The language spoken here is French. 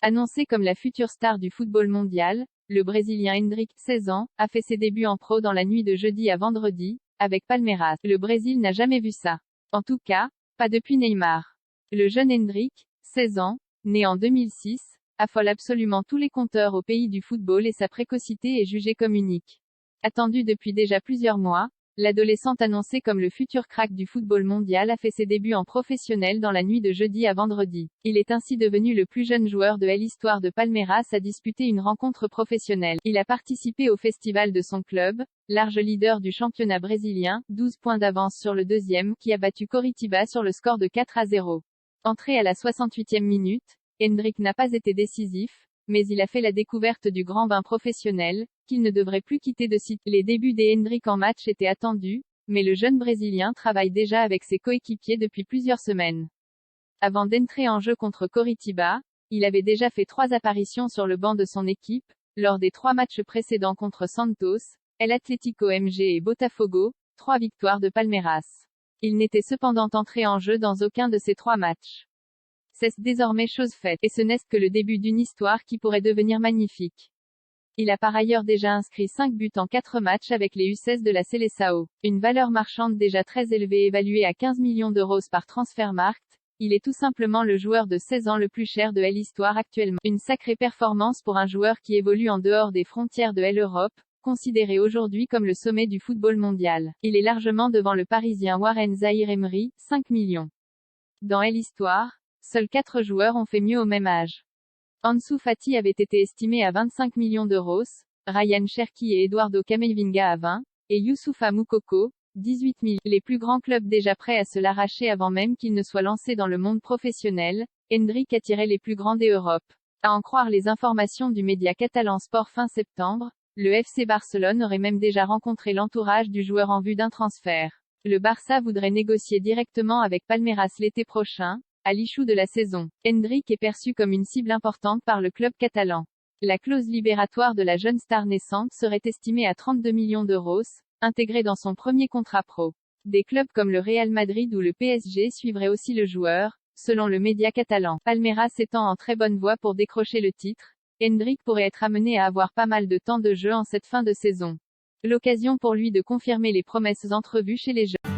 Annoncé comme la future star du football mondial, le Brésilien Endrick, 16 ans, a fait ses débuts en pro dans la nuit de jeudi à vendredi, avec Palmeiras. Le Brésil n'a jamais vu ça. En tout cas, pas depuis Neymar. Le jeune Endrick, 16 ans, né en 2006, affole absolument tous les compteurs au pays du football et sa précocité est jugée comme unique. Attendu depuis déjà plusieurs mois, l'adolescent annoncé comme le futur crack du football mondial a fait ses débuts en professionnel dans la nuit de jeudi à vendredi. Il est ainsi devenu le plus jeune joueur de l'histoire de Palmeiras à disputer une rencontre professionnelle. Il a participé au festival de son club, large leader du championnat brésilien, 12 points d'avance sur le deuxième, qui a battu Coritiba sur le score de 4-0. Entré à la 68e minute, Endrick n'a pas été décisif, mais il a fait la découverte du grand bain professionnel, qu'il ne devrait plus quitter de sitôt. Les débuts d'Endrick en match étaient attendus, mais le jeune Brésilien travaille déjà avec ses coéquipiers depuis plusieurs semaines. Avant d'entrer en jeu contre Coritiba, il avait déjà fait 3 apparitions sur le banc de son équipe, lors des 3 matchs précédents contre Santos, El Atlético MG et Botafogo, 3 victoires de Palmeiras. Il n'était cependant entré en jeu dans aucun de ces 3 matchs. C'est désormais chose faite, et ce n'est que le début d'une histoire qui pourrait devenir magnifique. Il a par ailleurs déjà inscrit 5 buts en 4 matchs avec les U16 de la Seleção. Une valeur marchande déjà très élevée évaluée à 15 millions d'euros par Transfermarkt, il est tout simplement le joueur de 16 ans le plus cher de l'histoire actuellement. Une sacrée performance pour un joueur qui évolue en dehors des frontières de l'Europe, considéré aujourd'hui comme le sommet du football mondial. Il est largement devant le Parisien Warren Zaïre-Emery, 5 millions. Dans l'histoire, seuls 4 joueurs ont fait mieux au même âge. Ansu Fati avait été estimé à 25 millions d'euros, Ryan Cherki et Eduardo Camavinga à 20, et Youssoufa Moukoko, 18 millions. Les plus grands clubs déjà prêts à se l'arracher avant même qu'il ne soit lancé dans le monde professionnel, Endrick attirait les plus grands d'Europe. À en croire les informations du média catalan Sport fin septembre, le FC Barcelone aurait même déjà rencontré l'entourage du joueur en vue d'un transfert. Le Barça voudrait négocier directement avec Palmeiras l'été prochain, à l'issue de la saison. Endrick est perçu comme une cible importante par le club catalan. La clause libératoire de la jeune star naissante serait estimée à 32 millions d'euros, intégrée dans son premier contrat pro. Des clubs comme le Real Madrid ou le PSG suivraient aussi le joueur, selon le média catalan. Palmeiras étant en très bonne voie pour décrocher le titre, Endrick pourrait être amené à avoir pas mal de temps de jeu en cette fin de saison. L'occasion pour lui de confirmer les promesses entrevues chez les jeunes.